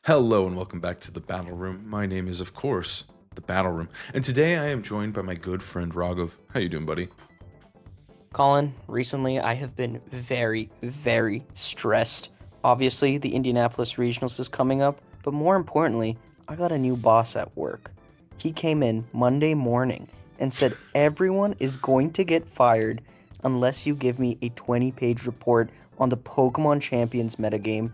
Hello and welcome back to the Battle Room. My name is, of course, the Battle Room, and today I am joined by my good friend Raghav. How you doing, buddy? Colin, recently I have been very stressed. Obviously, the Indianapolis Regionals is coming up, but more importantly, I got a new boss at work. He came in Monday morning and said everyone is going to get fired unless you give me a 20-page report on the Pokemon Champions metagame.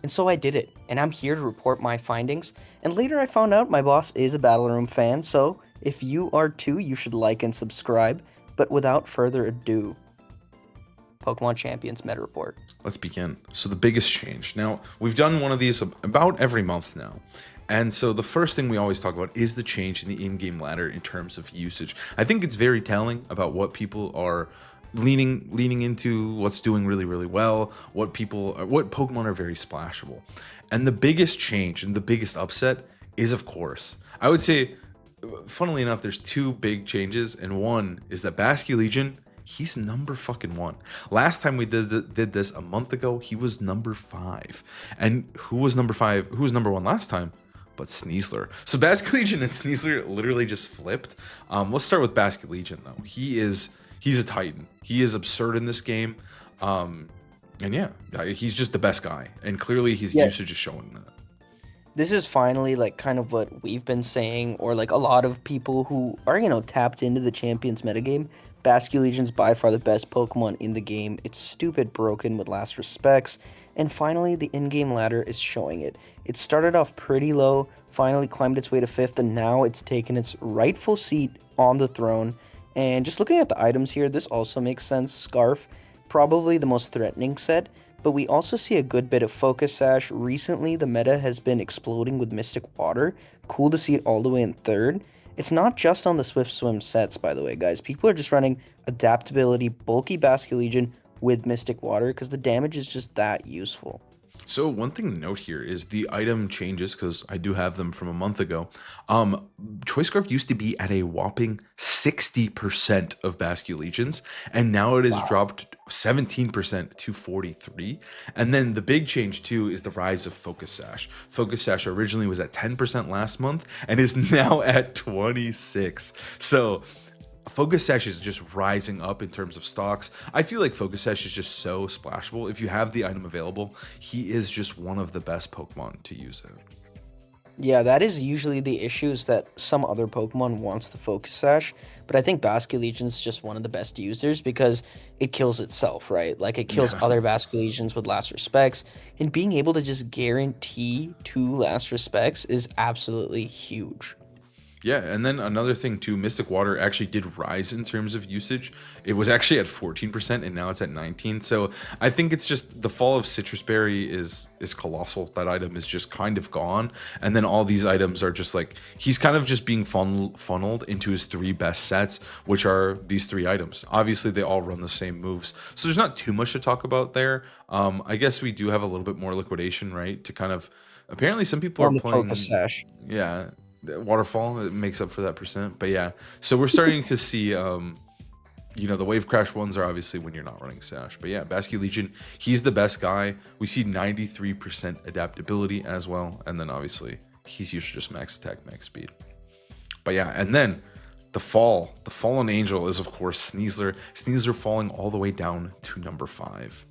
And so I did it, and I'm here to report my findings. And later I found out my boss is a Battle Room fan, so if you are too, you should like and subscribe. But without further ado, Pokemon Champions Meta Report. Let's begin. So the biggest change. Now, we've done one of these about every month now. And so the first thing we always talk about is the change in the in-game ladder in terms of usage. I think it's very telling about what people are leaning into, what's doing really well, what Pokemon are very splashable. And the biggest change and the biggest upset is, of course, I would say, funnily enough, there's two big changes, and one is that Basculegion, he's number fucking one. Last time we did this a month ago, he was number 5. And who was number 5? Who was number 1 last time? But Sneasler. So Basculegion and Sneasler literally just flipped. Let's start with Basculegion though. He's a titan. He is absurd in this game. And yeah, he's just the best guy. And clearly his usage is showing that. This is finally like kind of what we've been saying, or like a lot of people who are, tapped into the Champions metagame. Basculegion's by far the best Pokemon in the game. It's stupid broken with last respects. And finally, the in-game ladder is showing it. It started off pretty low, finally climbed its way to 5th, and now it's taken its rightful seat on the throne. And just looking at the items here, this also makes sense. Scarf, probably the most threatening set, but we also see a good bit of Focus Sash. Recently, the meta has been exploding with Mystic Water. Cool to see it all the way in 3rd. It's not just on the Swift Swim sets, by the way, guys. People are just running Adaptability, Bulky Basculegion with Mystic Water because the damage is just that useful. So one thing to note here is the item changes, because I do have them from a month ago. Choice Scarf used to be at a whopping 60% of Basculegions, and now it has dropped 17% to 43. And then the big change too is the rise of Focus Sash. Focus Sash originally was at 10% last month and is now at 26. So Focus Sash is just rising up in terms of stocks. I feel like Focus Sash is just so splashable. If you have the item available, he is just one of the best Pokemon to use it. Yeah, that is usually the issue, is that some other Pokemon wants the Focus Sash, but I think Basculegion's just one of the best users because it kills itself, right? Like, it kills other Basculegions with last respects, and being able to just guarantee 2 last respects is absolutely huge. Yeah, and then another thing too, Mystic Water actually did rise in terms of usage. It was actually at 14% and now it's at 19. So I think it's just the fall of Citrus Berry is colossal. That item is just kind of gone. And then all these items are just like, he's kind of just being funneled into his 3 best sets, which are these 3 items. Obviously they all run the same moves. So there's not too much to talk about there. I guess we do have a little bit more liquidation, right? To kind of, apparently some people On are the playing, Focus Sash. yeah, waterfall, it makes up for that percent. But yeah, so we're starting to see the wave crash ones are obviously when you're not running Sash. But yeah, Basculegion, he's the best guy. We see 93% adaptability as well, and then obviously he's usually just max attack, max speed. But yeah, and then the fallen angel is of course Sneasler falling all the way down to number 5.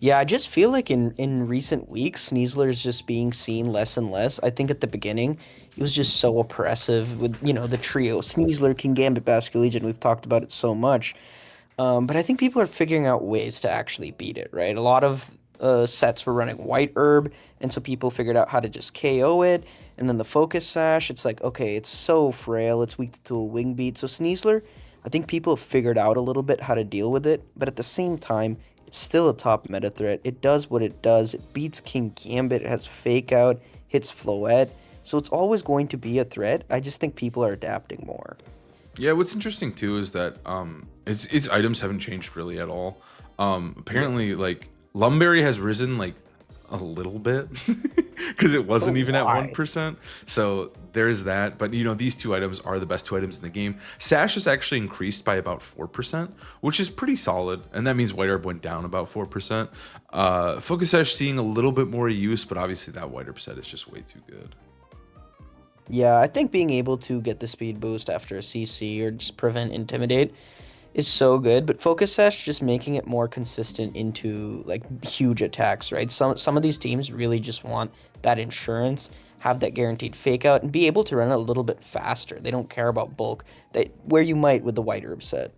Yeah, I just feel like in recent weeks, Sneasler is just being seen less and less. I think at the beginning, it was just so oppressive with, the trio. Sneasler, Kingambit, Basculegion. We've talked about it so much. But I think people are figuring out ways to actually beat it, right? A lot of sets were running White Herb, and so people figured out how to just KO it. And then the Focus Sash, it's like, okay, it's so frail, it's weak to a Wing Beat. So Sneasler, I think people have figured out a little bit how to deal with it, but at the same time, it's still a top meta threat. It does what it does. It beats Kingambit. It has Fake Out, hits Floette. So it's always going to be a threat. I just think people are adapting more. Yeah, what's interesting too is that its items haven't changed really at all. Apparently, like Lumberry has risen like a little bit because it wasn't even at why? 1%. So there's that. But these two items are the best two items in the game. Sash has actually increased by about 4%, which is pretty solid, and that means White Herb went down about 4%. Focus Sash seeing a little bit more use, but obviously that White Herb set is just way too good. Yeah, I think being able to get the speed boost after a CC or just prevent Intimidate is so good, but Focus Sash just making it more consistent into like huge attacks, right? Some of these teams really just want that insurance, have that guaranteed fake out, and be able to run it a little bit faster. They don't care about bulk, where you might with the White Herb set.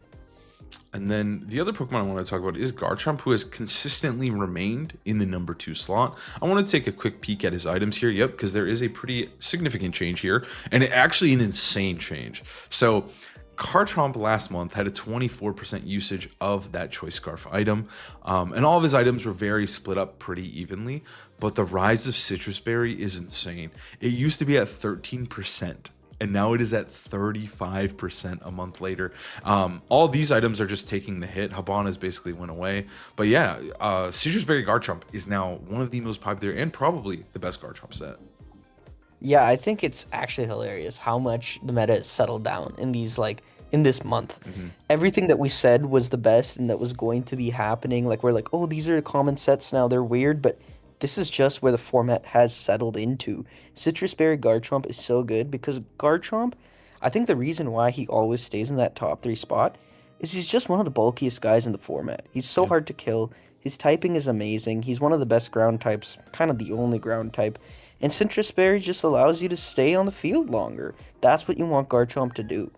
And then the other Pokemon I want to talk about is Garchomp, who has consistently remained in the number 2 slot. I want to take a quick peek at his items here. Yep, because there is a pretty significant change here, and actually an insane change. So Garchomp last month had a 24% usage of that Choice Scarf item, and all of his items were very split up pretty evenly, but the rise of Citrus Berry is insane. It used to be at 13%. And now it is at 35% a month later. All these items are just taking the hit. Habana's basically went away. But yeah, Citrus Berry Garchomp is now one of the most popular and probably the best Garchomp set. Yeah, I think it's actually hilarious how much the meta has settled down in this month. Everything that we said was the best and that was going to be happening, like we're like, oh, these are common sets now, they're weird, but this is just where the format has settled into. Citrus Berry Garchomp is so good because Garchomp, I think the reason why he always stays in that top 3 spot is he's just one of the bulkiest guys in the format. He's so hard to kill. His typing is amazing. He's one of the best ground types, kind of the only ground type. And Citrus Berry just allows you to stay on the field longer. That's what you want Garchomp to do.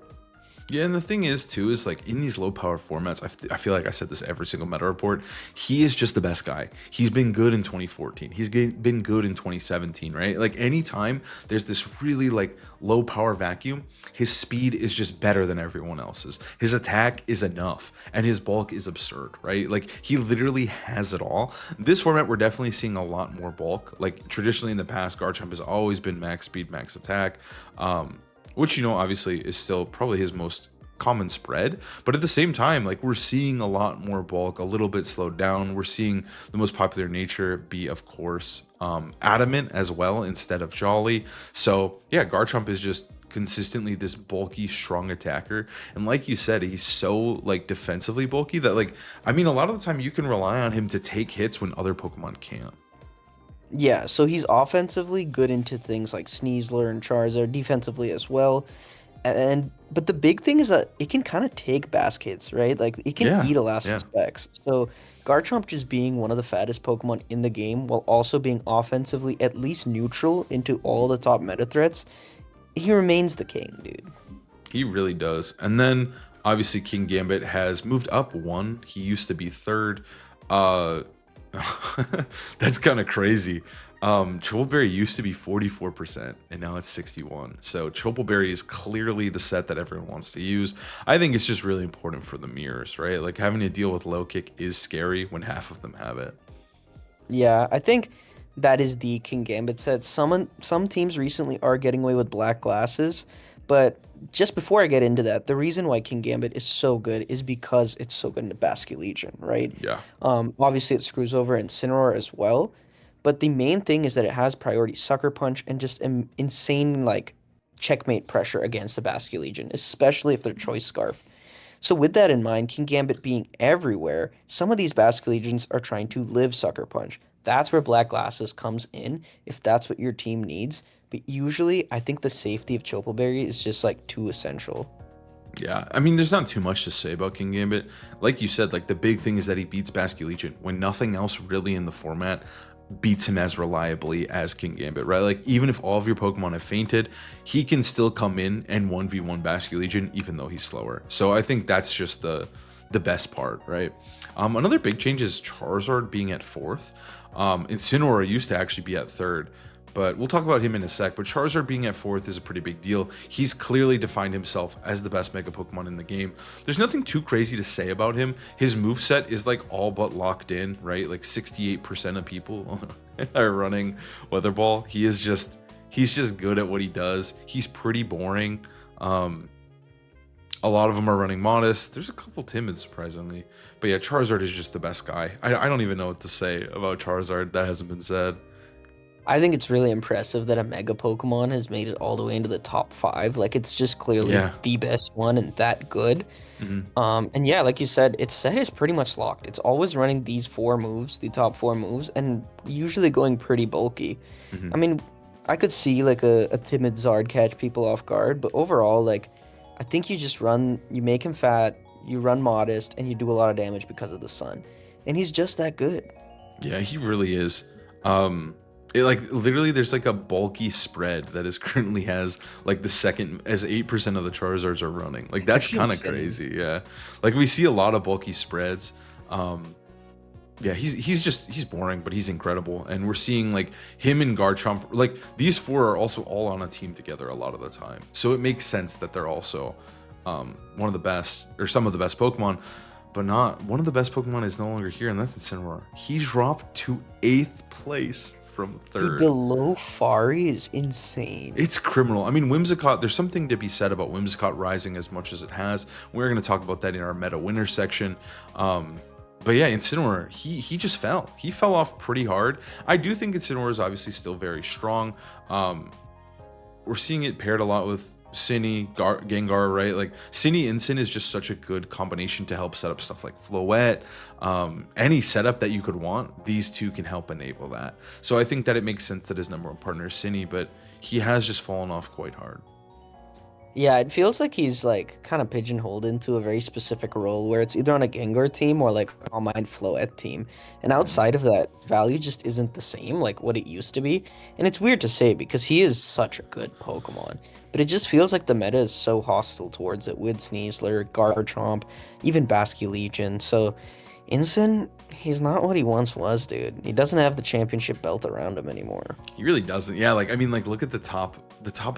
Yeah, and the thing is, too, is like in these low power formats, I feel like I said this every single meta report, he is just the best guy. He's been good in 2014. He's been good in 2017, right? Like anytime there's this really like low power vacuum, his speed is just better than everyone else's. His attack is enough and his bulk is absurd, right? Like he literally has it all. This format, we're definitely seeing a lot more bulk. Like traditionally in the past, Garchomp has always been max speed, max attack. Which, obviously is still probably his most common spread. But at the same time, like we're seeing a lot more bulk, a little bit slowed down. We're seeing the most popular nature be, of course, Adamant as well instead of Jolly. So yeah, Garchomp is just consistently this bulky, strong attacker. And like you said, he's so like defensively bulky that like, I mean, a lot of the time you can rely on him to take hits when other Pokemon can't. Yeah, so he's offensively good into things like Sneasler and Charizard, defensively as well. But the big thing is that it can kind of take basket hits, right? Like it can eat Elastic Specs. So Garchomp just being one of the fattest Pokemon in the game while also being offensively at least neutral into all the top meta threats, he remains the king, dude. He really does. And then obviously King Gambit has moved up 1. He used to be 3rd. That's kind of crazy. Choppleberry used to be 44% and now it's 61. So Choppleberry is clearly the set that everyone wants to use. I think it's just really important for the mirrors, right? Like having to deal with low kick is scary when half of them have it. Yeah, I think that is the King Gambit set. Some teams recently are getting away with black glasses, but just before I get into that, the reason why King Gambit is so good is because it's so good in the Basket Legion, right? Yeah. Obviously it screws over Incineroar as well, but the main thing is that it has priority Sucker Punch and just insane like checkmate pressure against the Basket Legion, especially if they're Choice Scarf. So with that in mind, King Gambit being everywhere, some of these Basket Legions are trying to live Sucker Punch. That's where Black Glasses comes in, if that's what your team needs. But usually, I think the safety of Choppleberry is just like too essential. Yeah, I mean, there's not too much to say about King Gambit. Like you said, like the big thing is that he beats Basket Legion when nothing else really in the format beats him as reliably as King Gambit, right? Like even if all of your Pokemon have fainted, he can still come in and 1v1 Basket Legion even though he's slower. So I think that's just the best part, right? Another big change is Charizard being at 4th. Incineroar used to actually be at 3rd. But we'll talk about him in a sec. But Charizard being at 4th is a pretty big deal. He's clearly defined himself as the best Mega Pokemon in the game. There's nothing too crazy to say about him. His moveset is like all but locked in, right? Like 68% of people are running Weather Ball. He's just good at what he does. He's pretty boring. A lot of them are running Modest. There's a couple timid, surprisingly. But yeah, Charizard is just the best guy. I don't even know what to say about Charizard that hasn't been said. I think it's really impressive that a Mega Pokemon has made it all the way into the top 5. Like, it's just clearly Yeah. the best one and that good. Hmm. And yeah, like you said, its set is pretty much locked. It's always running these 4 moves, the top 4 moves, and usually going pretty bulky. Hmm. I mean, I could see like a timid Zard catch people off guard, but overall, like, I think you make him fat, you run modest, and you do a lot of damage because of the sun. And he's just that good. Yeah, he really is. It like literally there's like a bulky spread that is currently has like the second as 8% of the Charizards are running. Like It's that's actually kind of insane. crazy. Yeah. Like we see a lot of bulky spreads. Yeah, he's boring, but he's incredible. And we're seeing like him and Garchomp, like these four are also all on a team together a lot of the time. So it makes sense that they're also one of the best or some of the best Pokemon, but not one of the best Pokemon is no longer here, and that's Incineroar. He dropped to 8th place from He 3rd. below Fari is insane. It's criminal. I mean, Whimsicott, there's something to be said about Whimsicott rising as much as it has. We're going to talk about that in our meta winner section. But yeah, Incineroar, he just fell. He fell off pretty hard. I do think Incineroar is obviously still very strong. We're seeing it paired a lot with Cinny, Gengar, right? Like Cinny Incin is just such a good combination to help set up stuff like Floette. Any setup that you could want, these two can help enable that. So I think that it makes sense that his number one partner is Cinny, but he has just fallen off quite hard. Yeah, it feels like he's like kind of pigeonholed into a very specific role where it's either on a Gengar team or like a Mind Floette team. And Mhm. outside of that, value just isn't the same like what it used to be. And it's weird to say because he is such a good Pokemon. But it just feels like the meta is so hostile towards it with Sneasler, Garchomp, even Basculegion. So Incin, he's not what he once was, dude. He doesn't have the championship belt around him anymore. He really doesn't. Yeah, like I mean, like look at the top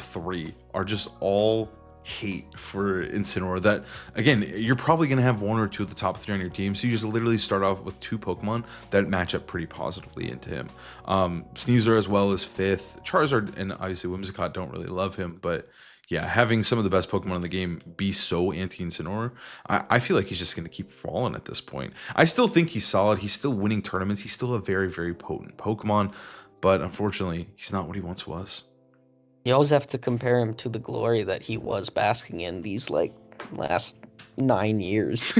three are just all hate for Incineroar. That again, you're probably gonna have one or two of the top three on your team. So you just literally start off with two Pokemon that match up pretty positively into him. Sneasler as well as 5th. Charizard and obviously Whimsicott don't really love him, but yeah, having some of the best Pokemon in the game be so anti-Incineroar, I feel like he's just going to keep falling at this point. I still think he's solid. He's still winning tournaments. He's still a very, very potent Pokemon, but unfortunately, he's not what he once was. You always have to compare him to the glory that he was basking in these like last 9 years.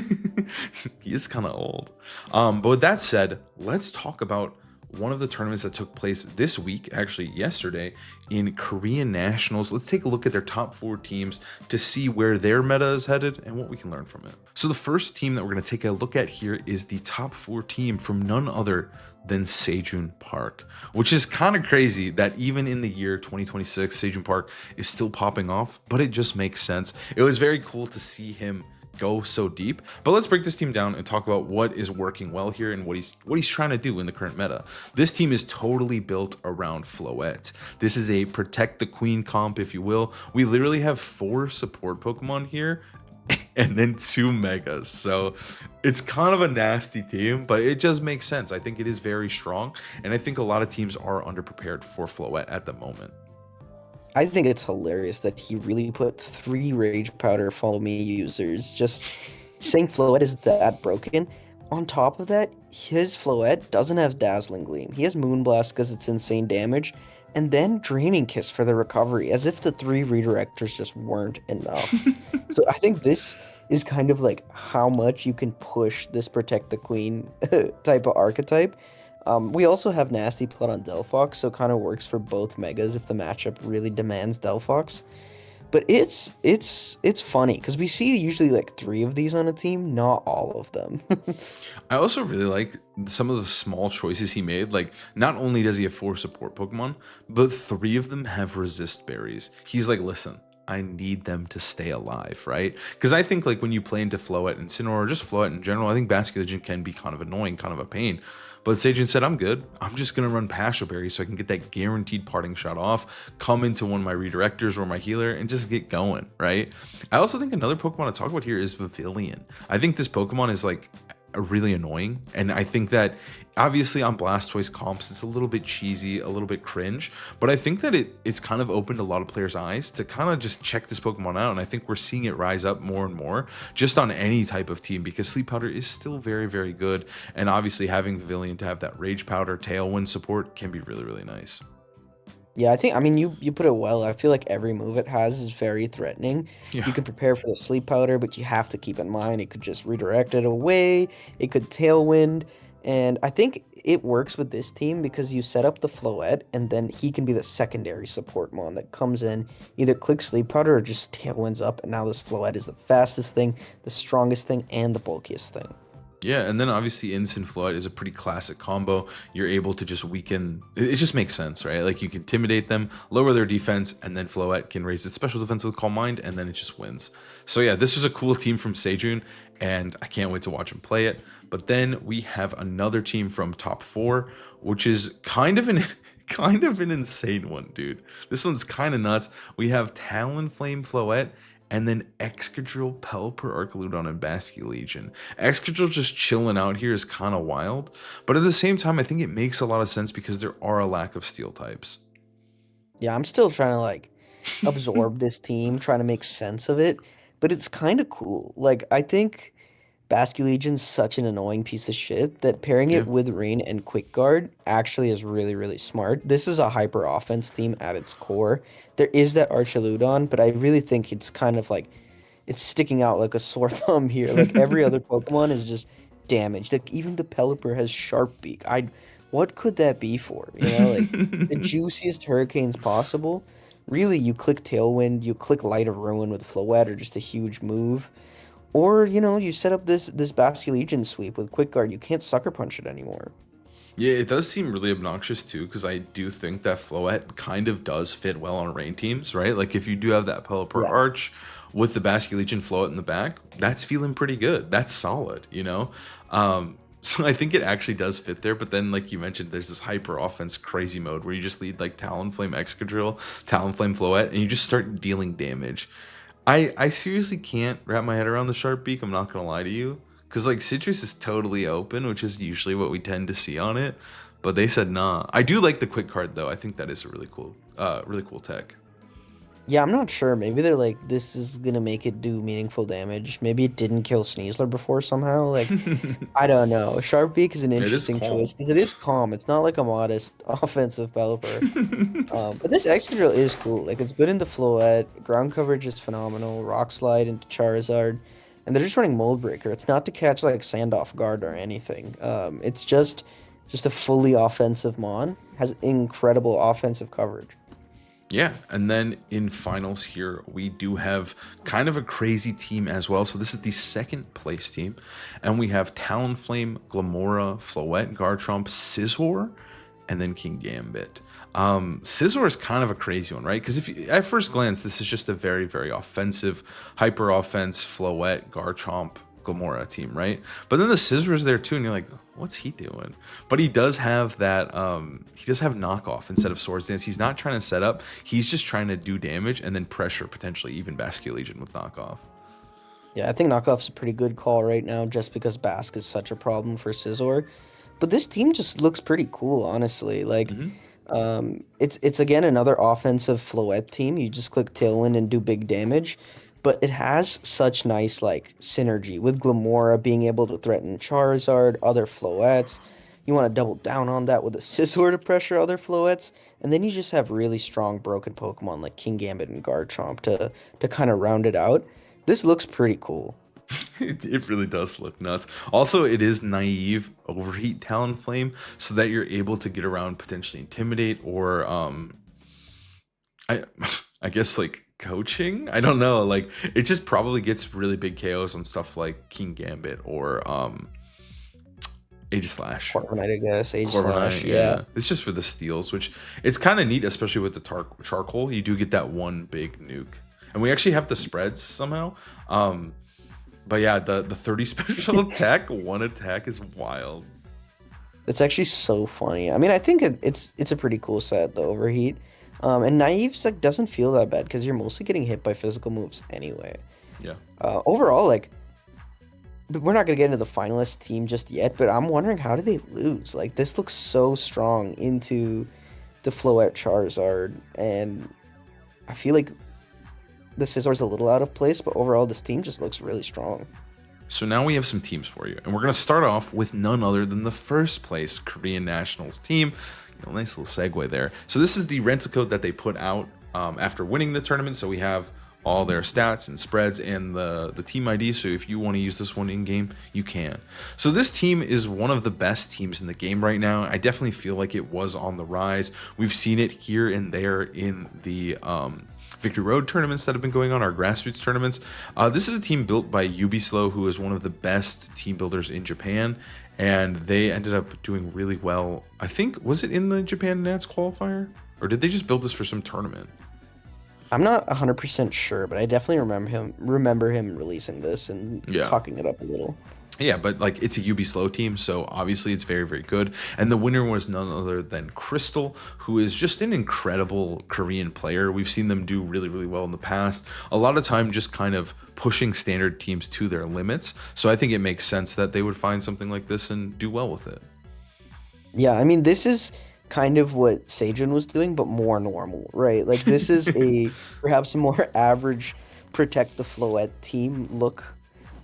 He is kind of old. But with that said, let's talk about one of the tournaments that took place this week, actually yesterday, in Korean Nationals. Let's take a look at their top 4 teams to see where their meta is headed and what we can learn from it. So the first team that we're going to take a look at here is the top 4 team from none other than Sejun Park, which is kind of crazy that even in the year 2026, Sejun Park is still popping off, but it just makes sense. It was very cool to see him go so deep. But let's break this team down and talk about what is working well here and what he's trying to do in the current meta. This team is totally built around Floette. This is a protect the queen comp, if you will. We literally have 4 support Pokemon here and then 2 megas. So it's kind of a nasty team, but it just makes sense. I think it is very strong, and I think a lot of teams are underprepared for Floette at the moment. I think it's hilarious that he really put 3 Rage Powder follow me users. Just saying Floette is that broken. On top of that, his Floette doesn't have Dazzling Gleam. He has Moonblast because it's insane damage, and then Draining Kiss for the recovery, as if the 3 redirectors just weren't enough. So I think this is kind of like how much you can push this Protect the Queen type of archetype. We also have Nasty Plot on Delphox, so kind of works for both megas if the matchup really demands Delphox. But it's funny because we see usually like 3 of these on a team, not all of them. I also really like some of the small choices he made. Like, not only does he have 4 support Pokemon, but 3 of them have resist berries. He's like, listen, I need them to stay alive, right? Because I think like when you play into Floette and Incineroar, or just Floette in general, I think Basculegion can be kind of annoying, kind of a pain. But Sajin said, I'm good. I'm just going to run Passion Berry so I can get that guaranteed parting shot off, come into one of my redirectors or my healer, and just get going, right? I also think another Pokemon to talk about here is Vivillon. I think this Pokemon is like really annoying, and I think that obviously on Blastoise comps it's a little bit cheesy, a little bit cringe, but I think that it's kind of opened a lot of players' eyes to kind of just check this Pokemon out, and I think we're seeing it rise up more and more just on any type of team because Sleep Powder is still very, very good, and obviously having Vivillon to have that Rage Powder Tailwind support can be really, really nice. Yeah, I mean, you put it well. I feel like every move it has is very threatening. Yeah. You can prepare for the sleep powder, but you have to keep in mind it could just redirect it away. It could tailwind, and I think it works with this team because you set up the Floette, and then he can be the secondary support mon that comes in, either click sleep powder or just tailwinds up, and now this Floette is the fastest thing, the strongest thing, and the bulkiest thing. Yeah, and then obviously Instant Flood is a pretty classic combo. You're able to just weaken. It just makes sense, right? Like you can intimidate them, lower their defense, and then Floette can raise its special defense with Calm Mind, and then it just wins. So yeah, this was a cool team from Sejun, and I can't wait to watch him play it. But then we have another team from top four, which is kind of an kind of an insane one, dude. This one's kind of nuts. We have Talonflame Floette and then Excadrill, Pelipper, Archaludon, and Basculegion. Excadrill just chilling out here is kind of wild, but at the same time, I think it makes a lot of sense because there are a lack of steel types. Yeah, I'm still trying to like absorb this team, trying to make sense of it, but it's kind of cool. Like I think Basculegion's such an annoying piece of shit that pairing Yeah. it with Rain and Quick Guard actually is really, really smart. This is a hyper offense team at its core. There is that Archaludon, but I really think it's kind of like it's sticking out like a sore thumb here. Like every other Pokemon is just damaged. Like even the Pelipper has Sharp Beak. What could that be for? You know, like the juiciest hurricanes possible. Really, you click Tailwind, you click Light of Ruin with Floette or just a huge move. Or, you set up this Basculegion sweep with Quick Guard. You can't Sucker Punch it anymore. Yeah, it does seem really obnoxious too, because I do think that Floette kind of does fit well on rain teams, right? Like if you do have that Pelipper Yeah. Arch with the Basculegion Floette in the back, that's feeling pretty good. That's solid, you know? So I think it actually does fit there, but then like you mentioned, there's this hyper offense crazy mode where you just lead like Talonflame Excadrill, Talonflame Floette, and you just start dealing damage. I seriously can't wrap my head around the Sharp Beak, I'm not gonna lie to you. Because like citrus is totally open, which is usually what we tend to see on it. But they said nah. I do like the quick card though. I think that is a really cool tech. Yeah, I'm not sure. Maybe they're like, this is gonna make it do meaningful damage. Maybe it didn't kill Sneasler before somehow. Like, I don't know. Sharp Beak is an It is interesting choice calm. because it is calm. It's not like a modest offensive Pelipper. But this Excadrill is cool. Like, it's good into Floette. Ground coverage is phenomenal. Rock Slide into Charizard. And they're just running Mold Breaker. It's not to catch, like, Sand off guard or anything. It's just a fully offensive Mon. Has incredible offensive coverage. Yeah, and then in finals here, we do have kind of a crazy team as well. So this is the second place team, and we have Talonflame, Glimmora, Floette, Garchomp, Scizor, and then King Gambit. Scizor is kind of a crazy one, right? Because if you, at first glance, this is just a very, very offensive, hyper offense, Floette, Garchomp, Glimmora team, right? But then the Scizor's there too, and you're like, what's he doing? But he does have that, he does have knockoff instead of Swords Dance. He's not trying to set up, he's just trying to do damage and then pressure potentially even Basculegion with knockoff. Yeah, I think knockoff's a pretty good call right now just because Bask is such a problem for Scizor. But this team just looks pretty cool, honestly. Like, Hmm. it's again another offensive Floette team. You just click Tailwind and do big damage, but it has such nice like synergy with Glimmora being able to threaten Charizard, other Floettes. You want to double down on that with a Scizor to pressure other Floettes, and then you just have really strong broken Pokemon like King Gambit and Garchomp to kind of round it out. This looks pretty cool. It really does look nuts. Also, it is naive overheat Talonflame, so that you're able to get around potentially intimidate or I I guess like coaching. I don't know. Like it just probably gets really big KOs on stuff like King Gambit or Aegislash. Corviknight, I guess. Age Slash, Corviknight, yeah. yeah. It's just for the steals, which it's kind of neat, especially with the charcoal. You do get that one big nuke, and we actually have the spreads somehow. But yeah, the 30 special attack, one attack is wild. It's actually so funny. I mean, I think it's a pretty cool set, the overheat. And Naive's like doesn't feel that bad because you're mostly getting hit by physical moves anyway. Yeah. Overall, like, but we're not gonna get into the finalist team just yet. But I'm wondering how do they lose? Like, this looks so strong into the Floette Charizard, and I feel like the Scissor's a little out of place. But overall, this team just looks really strong. So now we have some teams for you, and we're gonna start off with none other than the first place Korean Nationals team, Nice little segue there. So this is the rental code that they put out after winning the tournament. So we have all their stats and spreads and the team ID. So if you want to use this one in game, you can. So this team is one of the best teams in the game right now. I definitely feel like it was on the rise. We've seen it here and there in the Victory Road tournaments that have been going on, our grassroots tournaments. This is a team built by Ubislow, who is one of the best team builders in Japan, and they ended up doing really well. I think, was it in the Japan Nats qualifier, or did they just build this for some tournament? I'm not 100% sure, but I definitely remember him releasing this and talking it up a little. Yeah, but like it's a Ubislow team, so obviously it's very, very good. And the winner was none other than Crystal, who is just an incredible Korean player. We've seen them do really, really well in the past. A lot of time just kind of pushing standard teams to their limits. So I think it makes sense that they would find something like this and do well with it. Yeah, I mean, this is kind of what Seijun was doing, but more normal, right? Like this is perhaps a more average protect the Floette team look.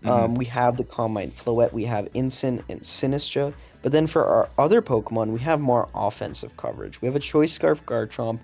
We have the Combine Floette, we have Incin and Sinistra, but then for our other Pokemon, we have more offensive coverage. We have a Choice Scarf Garchomp,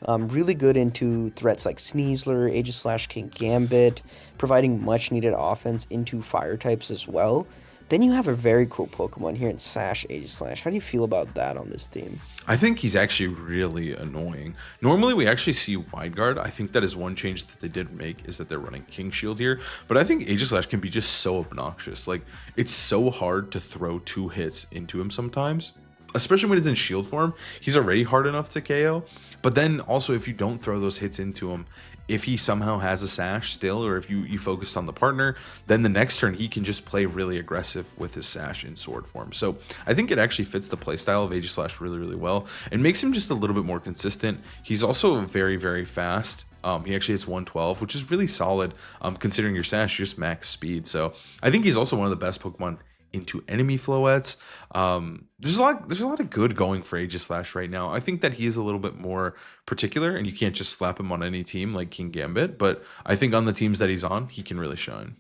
really good into threats like Sneasler, Aegislash, King Gambit, providing much needed offense into fire types as well. Then you have a very cool Pokemon here in Sash Aegislash. How do you feel about that on this team? I think he's actually really annoying. Normally we actually see Wide Guard. I think that is one change that they did make, is that they're running King Shield here. But I think Aegislash can be just so obnoxious. Like, it's so hard to throw 2 hits into him sometimes. Especially when it's in shield form. He's already hard enough to KO. But then also if you don't throw those hits into him, if he somehow has a sash still, or if you focused on the partner, then the next turn he can just play really aggressive with his sash in sword form. So I think it actually fits the playstyle of Aegislash really, really well and makes him just a little bit more consistent. He's also very, very fast. He actually hits 112, which is really solid considering your sash just max speed. So I think he's also one of the best Pokemon into enemy Floettes. There's a lot of good going for Aegislash right now. I think that he is a little bit more particular, and you can't just slap him on any team like King Gambit, but I think on the teams that he's on, he can really shine.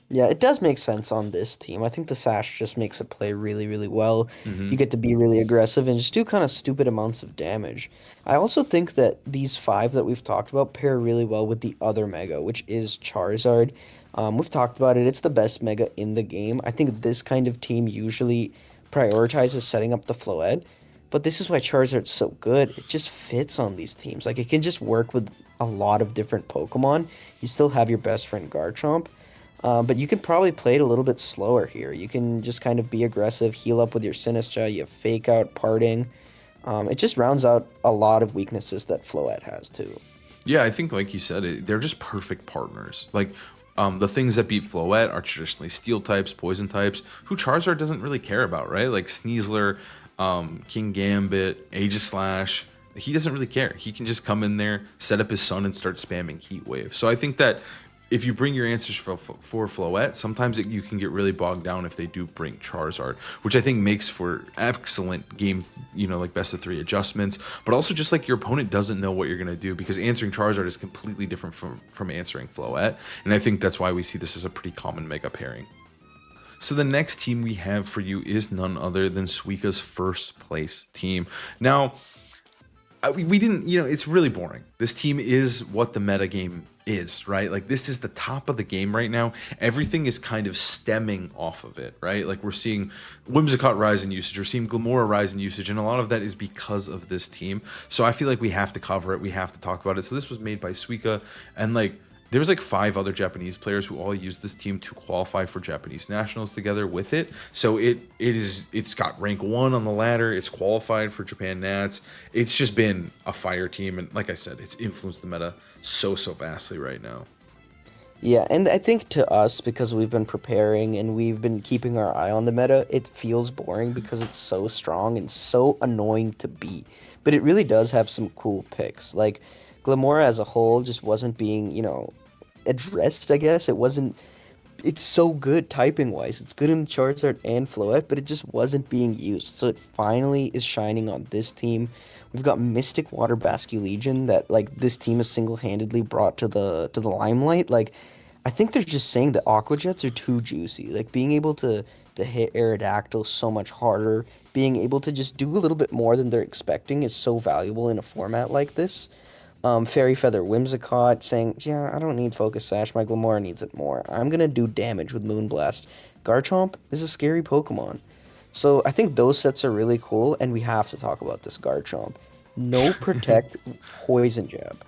Yeah, it does make sense on this team. I think the Sash just makes it play really, really well. You get to be really aggressive and just do kind of stupid amounts of damage. I also think that these 5 that we've talked about pair really well with the other Mega, which is Charizard. We've talked about it. It's the best Mega in the game. I think this kind of team usually prioritizes setting up the Floette, but this is why Charizard's so good. It just fits on these teams. Like, it can just work with a lot of different Pokemon. You still have your best friend Garchomp, but you can probably play it a little bit slower here. You can just kind of be aggressive, heal up with your Sinistra, you have Fake Out, Parting. It just rounds out a lot of weaknesses that Floette has too. Yeah, I think like you said, they're just perfect partners. Like, the things that beat Floette are traditionally steel types, poison types, who Charizard doesn't really care about, right? Like Sneasler, King Gambit, Aegislash, he doesn't really care. He can just come in there, set up his sun, and start spamming Heat Wave. So I think that if you bring your answers for Floette, sometimes you can get really bogged down if they do bring Charizard, which I think makes for excellent game, like best of 3 adjustments, but also just like your opponent doesn't know what you're going to do, because answering Charizard is completely different from answering Floette, and I think that's why we see this as a pretty common mega pairing. So the next team we have for you is none other than Suika's first place team. Now, we didn't, it's really boring. This team is what the metagame is, right? Like, this is the top of the game right now. Everything is kind of stemming off of it, right? Like, we're seeing Whimsicott rise in usage, we're seeing Glimmora rise in usage, and a lot of that is because of this team. So I feel like we have to cover it, we have to talk about it. So this was made by Suika, and like, there's like 5 other Japanese players who all use this team to qualify for Japanese nationals together with it. So it's got rank 1 on the ladder. It's qualified for Japan Nats. It's just been a fire team, and like I said, it's influenced the meta so vastly right now. Yeah, and I think to us, because we've been preparing and we've been keeping our eye on the meta, it feels boring because it's so strong and so annoying to beat. But it really does have some cool picks. Like, Glimmora as a whole just wasn't being, addressed, I guess. It's so good typing wise. It's good in Charizard and Floette, but it just wasn't being used. So it finally is shining on this team. We've got Mystic Water Basculegion that, like, this team is single-handedly brought to the limelight. Like, I think they're just saying that Aqua Jets are too juicy. Like, being able to hit Aerodactyl so much harder, being able to just do a little bit more than they're expecting is so valuable in a format like this. Fairy Feather Whimsicott saying, yeah, I don't need Focus Sash, my Glimmora needs it more. I'm gonna do damage with Moonblast. Garchomp is a scary Pokemon. So I think those sets are really cool, and we have to talk about this Garchomp. No Protect, Poison Jab.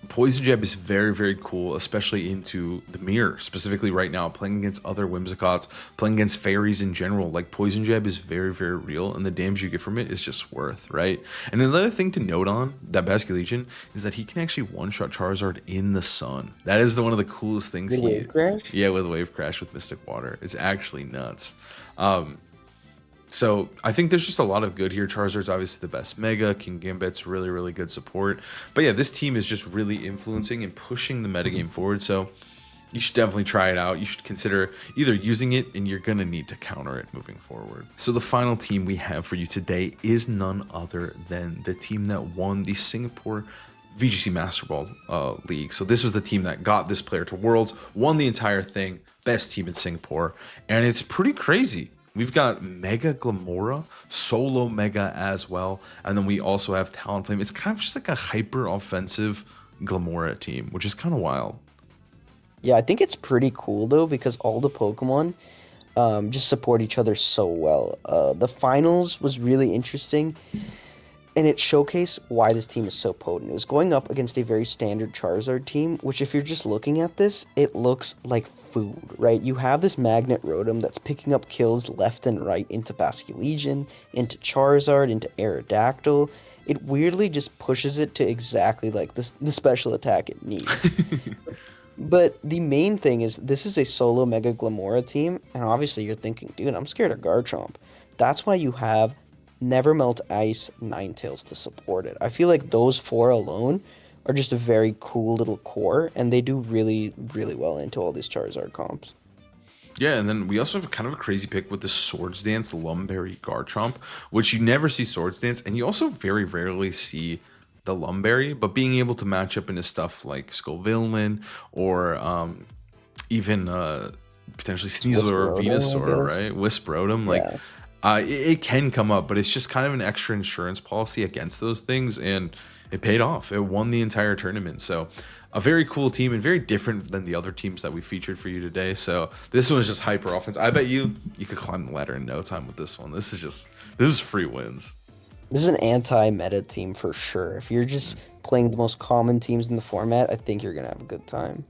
Poison Jab is very, very cool, especially into the mirror, specifically right now, playing against other Whimsicotts, playing against fairies in general. Like, Poison Jab is very, very real, and the damage you get from it is just worth, right? And another thing to note on that Basculegion is that he can actually one-shot Charizard in the sun. That is one of the coolest things. With Wave Crash? Yeah, with Wave Crash with Mystic Water. It's actually nuts. So I think there's just a lot of good here. Charizard's obviously the best Mega. King Gambit's really, really good support. But yeah, this team is just really influencing and pushing the metagame forward. So you should definitely try it out. You should consider either using it, and you're going to need to counter it moving forward. So the final team we have for you today is none other than the team that won the Singapore VGC Master Ball League. So this was the team that got this player to Worlds, won the entire thing, best team in Singapore. And it's pretty crazy. We've got Mega Glimmora, Solo Mega as well, and then we also have Talonflame. It's kind of just like a hyper-offensive Glimmora team, which is kind of wild. Yeah, I think it's pretty cool, though, because all the Pokemon just support each other so well. The finals was really interesting, and it showcased why this team is so potent. It was going up against a very standard Charizard team, which if you're just looking at this, it looks like food, right? You have this Magnet Rotom that's picking up kills left and right into Basculegion, into Charizard, into Aerodactyl. It weirdly just pushes it to exactly like the special attack it needs. But the main thing is this is a solo Mega Glimmora team, and obviously you're thinking, dude, I'm scared of Garchomp. That's why you have Never Melt Ice, Ninetales to support it. I feel like those four alone are just a very cool little core, and they do really, really well into all these Charizard comps. Yeah, and then we also have kind of a crazy pick with the Swords Dance Lumberry Garchomp, which you never see Swords Dance, and you also very rarely see the Lumberry, but being able to match up into stuff like Scovillain or even potentially Sneasel or Venusaur, right? Whisperotom, like it can come up, but it's just kind of an extra insurance policy against those things, and it paid off. It won the entire tournament. So a very cool team and very different than the other teams that we featured for you today. So this one is just hyper offense. I bet you could climb the ladder in no time with this one. This is free wins. This is an anti-meta team for sure. If you're just playing the most common teams in the format, I think you're going to have a good time.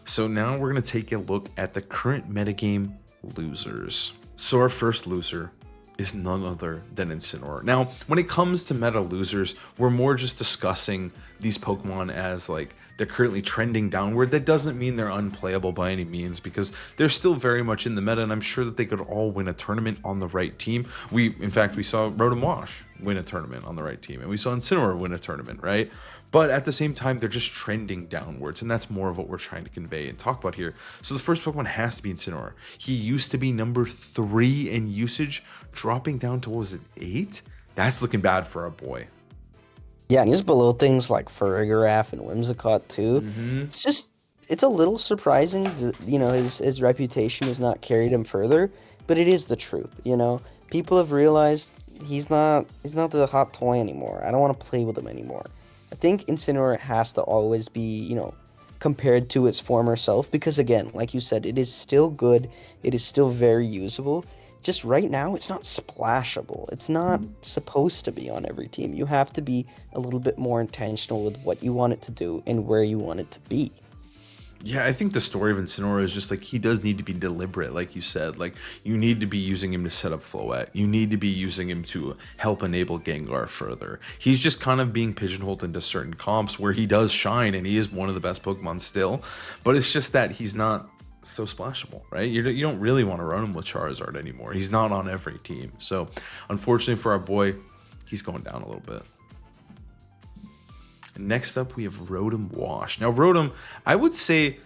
So now we're going to take a look at the current metagame losers. So our first loser is none other than Incineroar. Now, when it comes to meta losers, we're more just discussing these Pokemon as like they're currently trending downward. That doesn't mean they're unplayable by any means, because they're still very much in the meta, and I'm sure that they could all win a tournament on the right team. In fact, we saw Rotom Wash win a tournament on the right team, and we saw Incineroar win a tournament, right? But at the same time, they're just trending downwards, and that's more of what we're trying to convey and talk about here. So the first Pokemon has to be Incineroar. He used to be number 3 in usage, dropping down to, what was it, 8? That's looking bad for our boy. Yeah, and he's below things like Farigiraf and Whimsicott too. It's a little surprising that, his reputation has not carried him further, but it is the truth, People have realized he's not the hot toy anymore. I don't want to play with him anymore. I think Incineroar has to always be, compared to its former self, because again, like you said, it is still good. It is still very usable. Just right now, it's not splashable. It's not supposed to be on every team. You have to be a little bit more intentional with what you want it to do and where you want it to be. Yeah, I think the story of Incineroar is just like he does need to be deliberate, like you said. Like, you need to be using him to set up Floette. You need to be using him to help enable Gengar further. He's just kind of being pigeonholed into certain comps where he does shine, and he is one of the best Pokemon still. But it's just that he's not so splashable, right? You don't really want to run him with Charizard anymore. He's not on every team. So, unfortunately for our boy, he's going down a little bit. Next up, we have Rotom Wash. Now, Rotom, I would say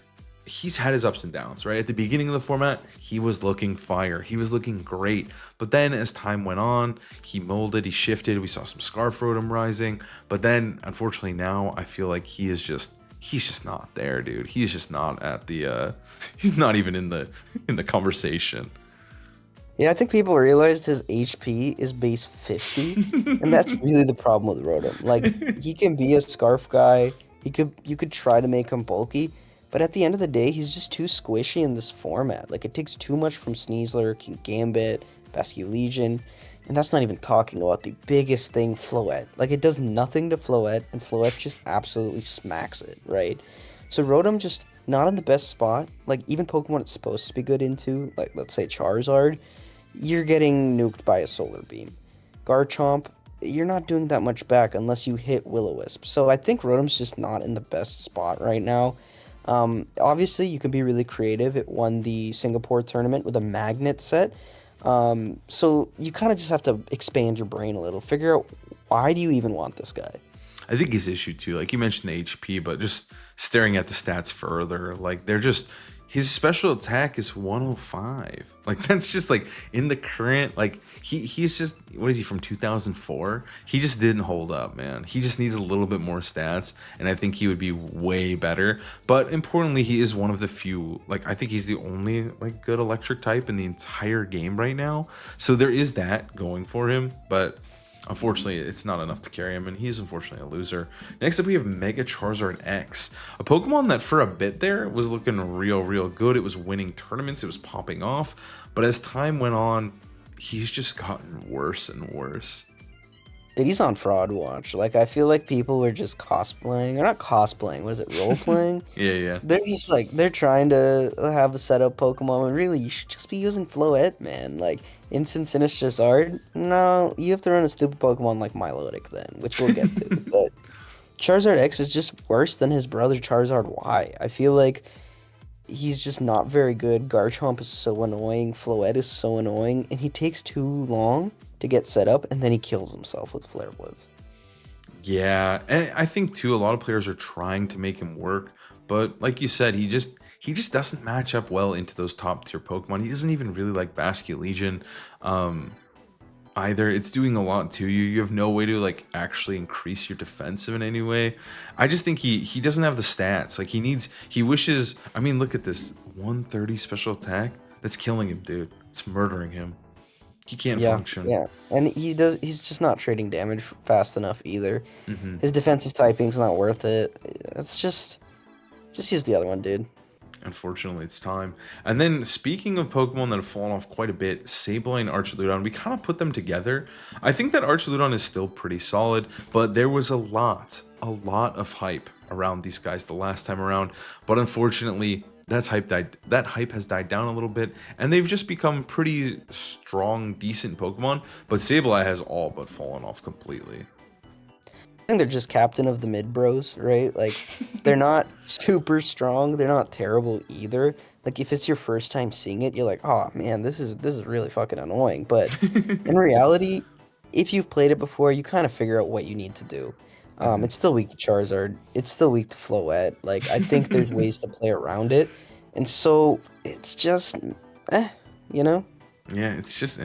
he's had his ups and downs, right? At the beginning of the format, he was looking fire. He was looking great. But then as time went on, he molded, he shifted. We saw some Scarf Rotom rising. But then, unfortunately, now I feel like he's just not there, dude. He's just not at the, he's not even in the conversation. Yeah, I think people realized his HP is base 50, and that's really the problem with Rotom. Like, he can be a Scarf guy. You could try to make him bulky, but at the end of the day, he's just too squishy in this format. Like, it takes too much from Sneasler, King Gambit, Basculegion, and that's not even talking about the biggest thing, Floette. Like, it does nothing to Floette, and Floette just absolutely smacks it, right? So Rotom just not in the best spot. Like, even Pokemon it's supposed to be good into, like, let's say Charizard, you're getting nuked by a solar beam. Garchomp, you're not doing that much back unless you hit Will-O-Wisp. So I think Rotom's just not in the best spot right now. Obviously, you can be really creative. It won the Singapore tournament with a magnet set. So you kind of just have to expand your brain a little. Figure out, why do you even want this guy? I think his issue too, like you mentioned the HP, but just staring at the stats further, like they're just his special attack is 105. Like that's just like in the current, like he's just, what is he, from 2004? He just didn't hold up, man. He just needs a little bit more stats, and I think he would be way better. But importantly, he is one of the few, like I think he's the only like good electric type in the entire game right now. So there is that going for him, but unfortunately, it's not enough to carry him, and he's unfortunately a loser. Next up, we have Mega Charizard X, a Pokemon that for a bit there was looking real good. It was winning tournaments, it was popping off, but as time went on, he's just gotten worse and worse. Dude, he's on fraud watch. Like, I feel like people were just cosplaying, or not cosplaying, what is it, role playing? Yeah. They're just like, they're trying to have a setup Pokemon, and really, you should just be using Floette, man. Like, Instant Sinister Charizard, no, you have to run a stupid Pokemon like Milotic then, which we'll get to. But Charizard X is just worse than his brother Charizard Y. I feel like he's just not very good. Garchomp is so annoying. Floette is so annoying, and he takes too long to get set up, and then he kills himself with Flare Blitz. Yeah, and I think too a lot of players are trying to make him work, but like you said, he just doesn't match up well into those top tier Pokemon. He doesn't even really like Basculegion either. It's doing a lot to you. You have no way to like actually increase your defensive in any way. I just think he doesn't have the stats. Like he wishes, I mean, look at this 130 special attack. That's killing him, dude. It's murdering him. He can't function. Yeah, and he's just not trading damage fast enough either. Hmm. His defensive typing's not worth it. It's just use the other one, dude. Unfortunately, it's time. And then speaking of Pokemon that have fallen off quite a bit, Sableye and Archaludon, we kind of put them together. I think that Archaludon is still pretty solid, but there was a lot of hype around these guys the last time around. But unfortunately, that hype has died down a little bit, and they've just become pretty strong, decent Pokemon. But Sableye has all but fallen off completely. I think they're just captain of the mid bros, right? Like, they're not super strong. They're not terrible either. Like, if it's your first time seeing it, you're like, oh man, this is really fucking annoying. But in reality, if you've played it before, you kind of figure out what you need to do. Mhm. It's still weak to Charizard. It's still weak to Floette. Like, I think there's ways to play around it, and so it's just, eh, you know. Yeah, it's just,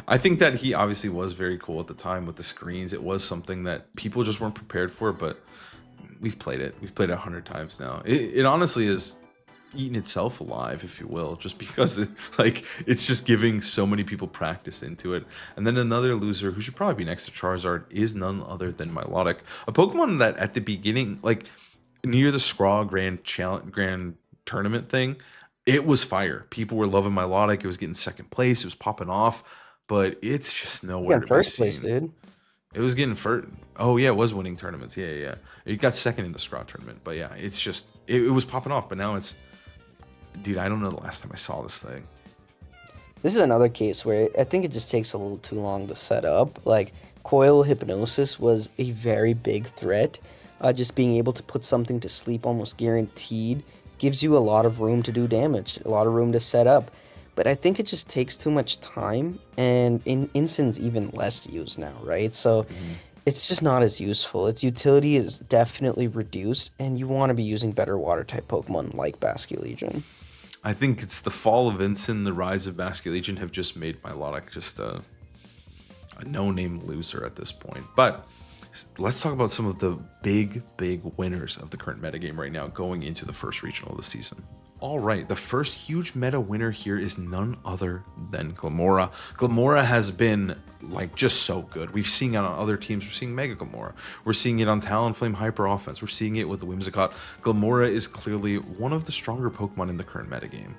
I think that he obviously was very cool at the time with the screens. It was something that people just weren't prepared for, but we've played it. We've played it 100 times now. It honestly is eating itself alive, if you will, just because it's just giving so many people practice into it. And then another loser who should probably be next to Charizard is none other than Milotic, a Pokemon that at the beginning, like near the Scraw Grand Tournament thing, it was fire. People were loving Milotic. It was getting second place. It was popping off, but it's just Yeah, nowhere in to be first place, seen. dude. It was getting first. Oh yeah, it was winning tournaments. Yeah. It got second in the Scraw tournament, but yeah, it's just it was popping off. But now it's, dude, I don't know the last time I saw this thing. This is another case where I think it just takes a little too long to set up. Like, Coil Hypnosis was a very big threat. Just being able to put something to sleep almost guaranteed gives you a lot of room to do damage, a lot of room to set up. But I think it just takes too much time, and in Instin's even less used now, right? So it's just not as useful. Its utility is definitely reduced, and you want to be using better water type Pokemon like Basculegion. I think it's the fall of Vincent, the rise of Basculegion have just made Milotic just a no-name loser at this point. But let's talk about some of the big winners of the current metagame right now going into the first regional of the season. All right, the first huge meta winner here is none other than Glimmora. Glimmora has been like just so good. We've seen it on other teams. We're seeing Mega Glimmora. We're seeing it on Talonflame Hyper Offense. We're seeing it with the Whimsicott. Glimmora is clearly one of the stronger Pokemon in the current metagame.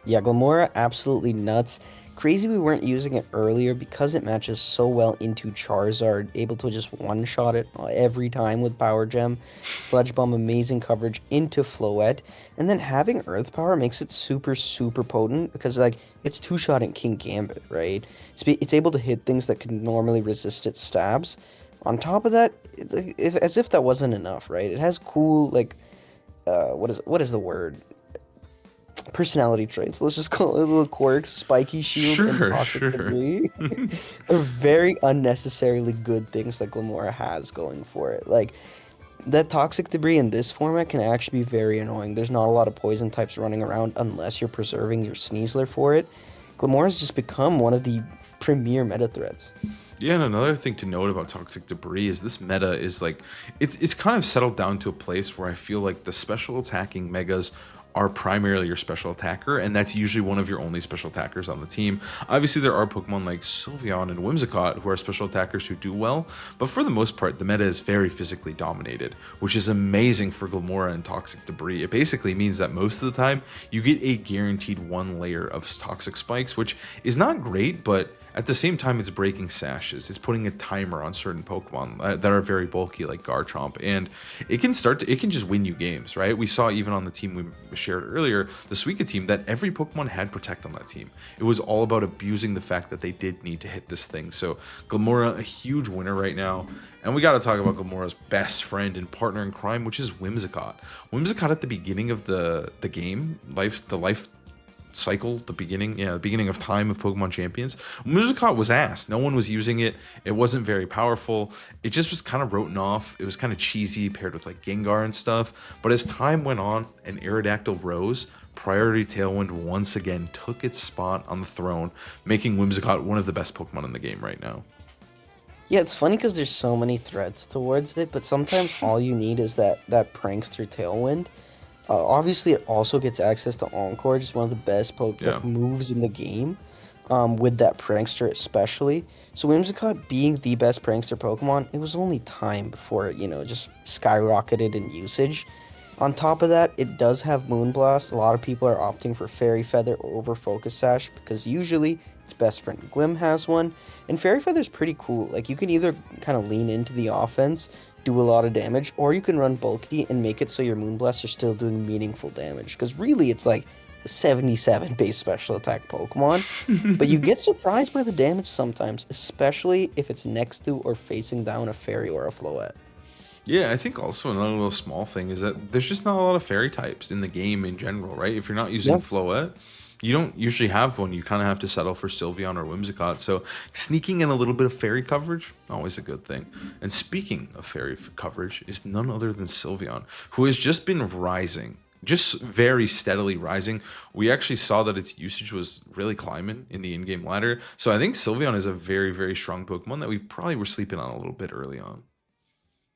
Yeah, Glimmora, absolutely nuts. Crazy we weren't using it earlier because it matches so well into Charizard, able to just one-shot it every time with Power Gem. Sludge Bomb, amazing coverage into Floette. And then having Earth Power makes it super, super potent because, like, it's two-shotting King Gambit, right? It's able to hit things that could normally resist its stabs. On top of that, as if that wasn't enough, right? It has cool, like, what is the word? Personality traits. Let's just call it little quirks, spiky shield, and toxic debris. They're very unnecessarily good things that Glimmora has going for it. Like, that toxic debris in this format can actually be very annoying. There's not a lot of poison types running around unless you're preserving your Sneasler for it. Glimmora's just become one of the premier meta threats. Yeah, and another thing to note about toxic debris is this meta is like it's kind of settled down to a place where I feel like the special attacking megas are primarily your special attacker, and that's usually one of your only special attackers on the team. Obviously, there are Pokemon like Sylveon and Whimsicott who are special attackers who do well, but for the most part, the meta is very physically dominated, which is amazing for Glimmora and Toxic Debris. It basically means that most of the time, you get a guaranteed one layer of Toxic Spikes, which is not great, but at the same time, it's breaking sashes. It's putting a timer on certain Pokemon that are very bulky, like Garchomp, and it can just win you games, right? We saw even on the team we shared earlier, the Suika team, that every Pokemon had Protect on that team. It was all about abusing the fact that they did need to hit this thing. So Glimmora, a huge winner right now. And we got to talk about Glimmora's best friend and partner in crime, which is Whimsicott. Whimsicott at the beginning of the game, the life cycle, the beginning of time of Pokemon Champions, Whimsicott was ass. No one was using it. It wasn't very powerful. It just was kind of written off. It was kind of cheesy paired with like Gengar and stuff. But as time went on and Aerodactyl rose, Priority Tailwind once again took its spot on the throne, making Whimsicott one of the best Pokemon in the game right now. Yeah, it's funny because there's so many threats towards it, but sometimes all you need is that prankster Tailwind. Obviously, it also gets access to Encore, just one of the best moves in the game, with that prankster especially. So Whimsicott being the best prankster Pokemon, it was only time before it, just skyrocketed in usage. On top of that, it does have Moonblast. A lot of people are opting for Fairy Feather over Focus Sash because usually its best friend Glim has one. And Fairy Feather's pretty cool. Like, you can either kind of lean into the offense, do a lot of damage, or you can run bulky and make it so your Moonblasts are still doing meaningful damage. Because really, it's like a 77 base special attack Pokemon. But you get surprised by the damage sometimes, especially if it's next to or facing down a Fairy or a Floette. Yeah, I think also another little small thing is that there's just not a lot of fairy types in the game in general, right? If you're not using Floette, you don't usually have one. You kind of have to settle for Sylveon or Whimsicott. So sneaking in a little bit of fairy coverage, always a good thing. And speaking of fairy coverage is none other than Sylveon, who has just been rising, just very steadily rising. We actually saw that its usage was really climbing in the in-game ladder. So I think Sylveon is a very, very strong Pokemon that we probably were sleeping on a little bit early on.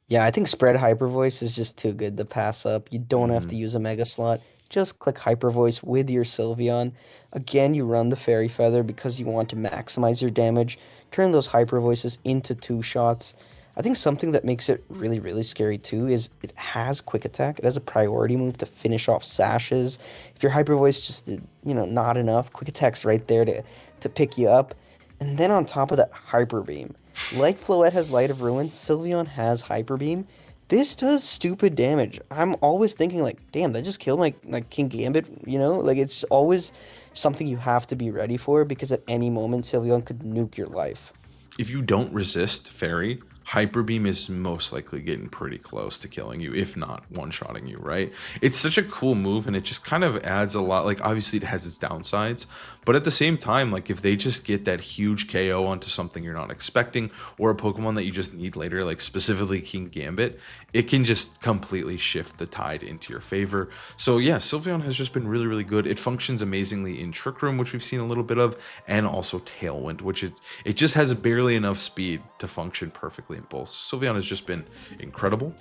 Yeah, I think Spread Hyper Voice is just too good to pass up. You don't have to use a Mega Slot. Just click Hyper Voice with your Sylveon. Again, you run the Fairy Feather because you want to maximize your damage. Turn those Hyper Voices into 2-shots. I think something that makes it really, really scary too is it has Quick Attack. It has a priority move to finish off sashes. If your Hyper Voice just did, not enough, Quick Attack's right there to pick you up. And then on top of that, Hyper Beam. Like Floette has Light of Ruin, Sylveon has Hyper Beam. This does stupid damage. I'm always thinking like, damn, that just killed my King Gambit, Like, it's always something you have to be ready for because at any moment Sylveon could nuke your life. If you don't resist Fairy, Hyper Beam is most likely getting pretty close to killing you, if not one-shotting you, right? It's such a cool move, and it just kind of adds a lot. Like, obviously, it has its downsides, but at the same time, like, if they just get that huge KO onto something you're not expecting, or a Pokemon that you just need later, like specifically King Gambit, it can just completely shift the tide into your favor. So yeah, Sylveon has just been really, really good. It functions amazingly in Trick Room, which we've seen a little bit of, and also Tailwind, which it just has barely enough speed to function perfectly in both. So Sylveon has just been incredible.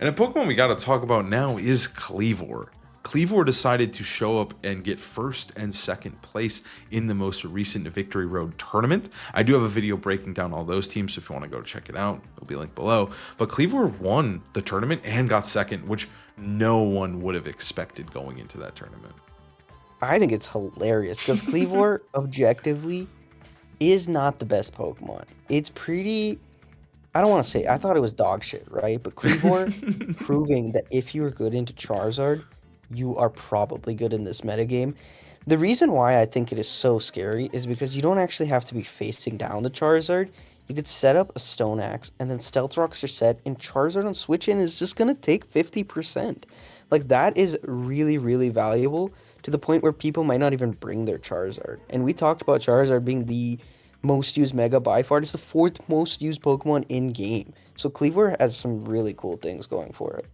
And a Pokemon we got to talk about now is Kleavor. Cleavor decided to show up and get first and second place in the most recent Victory Road tournament. I do have a video breaking down all those teams, so if you want to go check it out, it'll be linked below. But Cleavor won the tournament and got second, which no one would have expected going into that tournament. I think it's hilarious because Cleavor objectively is not the best Pokemon. It's pretty. I don't want to say. I thought it was dog shit, right? But Cleavor proving that if you are good into Charizard, you are probably good in this metagame. The reason why I think it is so scary is because you don't actually have to be facing down the Charizard. You could set up a Stone Axe and then Stealth Rocks are set, and Charizard on switch in is just gonna take 50%. Like that is really, really valuable to the point where people might not even bring their Charizard. And we talked about Charizard being the most used Mega by far. It's the fourth most used Pokemon in game. So Cleavor has some really cool things going for it.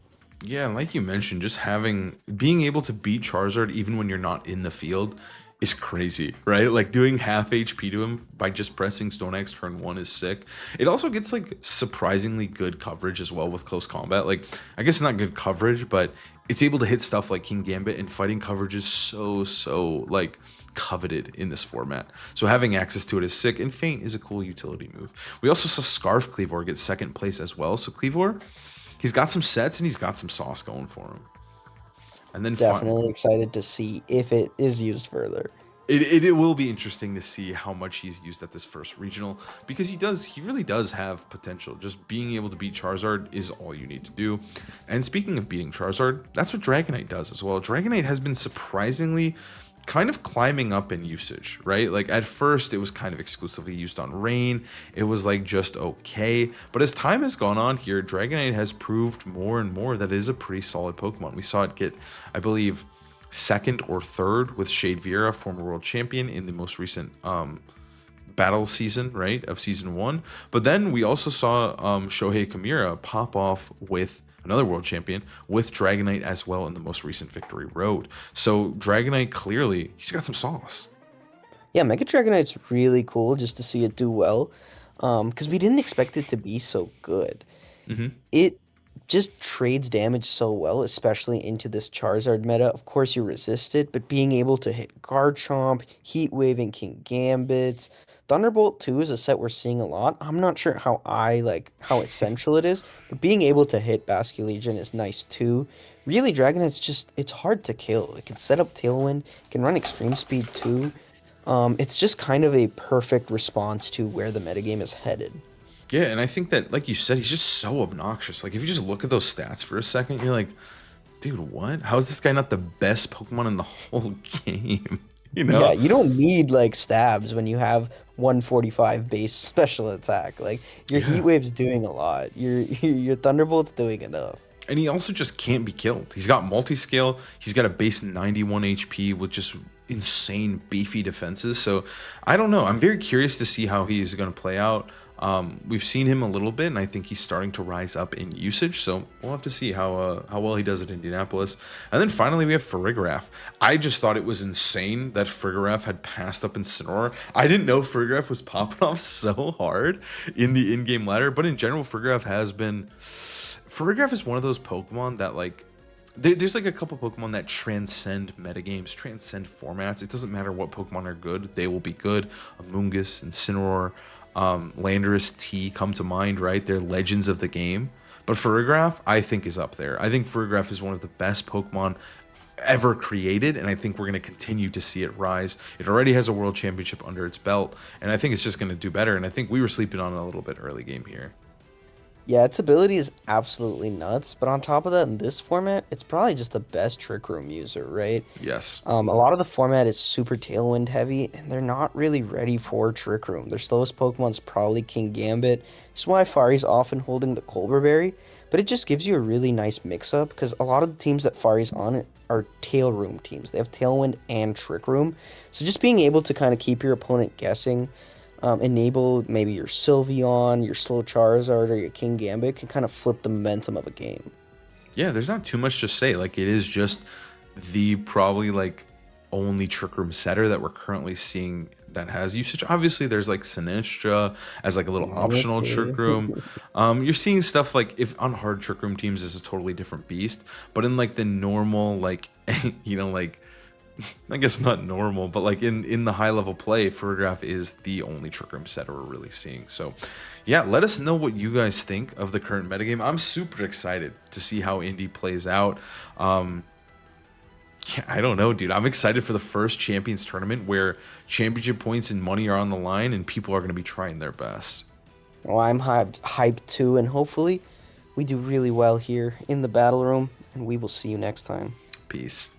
Yeah, like you mentioned, just being able to beat Charizard even when you're not in the field is crazy, right? Like doing half HP to him by just pressing Stone Axe turn 1 is sick. It also gets like surprisingly good coverage as well with close combat. Like, I guess not good coverage, but it's able to hit stuff like King Gambit, and fighting coverage is so like coveted in this format. So having access to it is sick, and Feint is a cool utility move. We also saw Scarf Cleavor get second place as well. So Cleavor, he's got some sets and he's got some sauce going for him. And then Definitely excited to see if it is used further. It will be interesting to see how much he's used at this first regional, because he really does have potential. Just being able to beat Charizard is all you need to do. And speaking of beating Charizard, that's what Dragonite does as well. Dragonite has been surprisingly kind of climbing up in usage, right? Like at first it was kind of exclusively used on Rain. It was like just okay. But as time has gone on here, Dragonite has proved more and more that it is a pretty solid Pokemon. We saw it get, I believe, second or third with Shade Vera, former world champion, in the most recent battle season, right, of season 1. But then we also saw Shohei Kimura pop off with another world champion with Dragonite as well in the most recent Victory Road. So Dragonite, clearly, he's got some sauce. Yeah, Mega Dragonite's really cool just to see it do well, because we didn't expect it to be so good. It just trades damage so well, especially into this Charizard meta. Of course, you resist it, but being able to hit Garchomp, Heat Wave, and King Gambits. Thunderbolt 2 is a set we're seeing a lot. I'm not sure how essential it is, but being able to hit Basculegion is nice too. Really, Dragonite's it's hard to kill. It can set up Tailwind, it can run Extreme Speed too. It's just kind of a perfect response to where the metagame is headed. Yeah, and I think that, like you said, he's just so obnoxious. Like, if you just look at those stats for a second, you're like, dude, what? How is this guy not the best Pokemon in the whole game? You know? Yeah, you don't need like stabs when you have 145 base special attack. Like your Heat Wave's doing a lot. Your Thunderbolt's doing enough. And he also just can't be killed. He's got multi-scale. He's got a base 91 HP with just insane beefy defenses. So I don't know. I'm very curious to see how he's going to play out. We've seen him a little bit, and I think he's starting to rise up in usage. So we'll have to see how well he does at Indianapolis. And then finally, we have Farigiraf. I just thought it was insane that Farigiraf had passed up Incineroar. I didn't know Farigiraf was popping off so hard in the in-game ladder, but in general, Farigiraf is one of those Pokemon that, like, there's like a couple Pokemon that transcend metagames, transcend formats. It doesn't matter what Pokemon are good, they will be good. Amoonguss, Incineroar, Landorus, T come to mind, right? They're legends of the game. But Farigiraf, I think, is up there. I think Farigiraf is one of the best Pokemon ever created, and I think we're going to continue to see it rise. It already has a world championship under its belt, and I think it's just going to do better. And I think we were sleeping on it a little bit early game here. Yeah, its ability is absolutely nuts, but on top of that, in this format, it's probably just the best Trick Room user, right? Yes. A lot of the format is super Tailwind heavy, and they're not really ready for Trick Room. Their slowest Pokemon's probably King Gambit. This is why Fari's often holding the Colbur Berry, but it just gives you a really nice mix-up, because a lot of the teams that Fari's on it are Tail Room teams. They have Tailwind and Trick Room, so just being able to kind of keep your opponent guessing, enable maybe your Sylveon, your slow Charizard, or your King Gambit can kind of flip the momentum of a game. Yeah, there's not too much to say. Like, it is just the probably like only Trick Room setter that we're currently seeing that has usage. Obviously, there's like Sinistra as like a little optional Okay. trick room. You're seeing stuff like if on hard trick room teams is a totally different beast, but in like the normal like like I guess not normal, but like in the high level play, Photograph is the only trick room set we're really seeing. So yeah, let us know what you guys think of the current metagame. I'm super excited to see how Indy plays out. Yeah, I don't know, dude. I'm excited for the first Champions tournament where championship points and money are on the line and people are going to be trying their best. Well, I'm hyped too, and hopefully we do really well here in the battle room, and we will see you next time. Peace.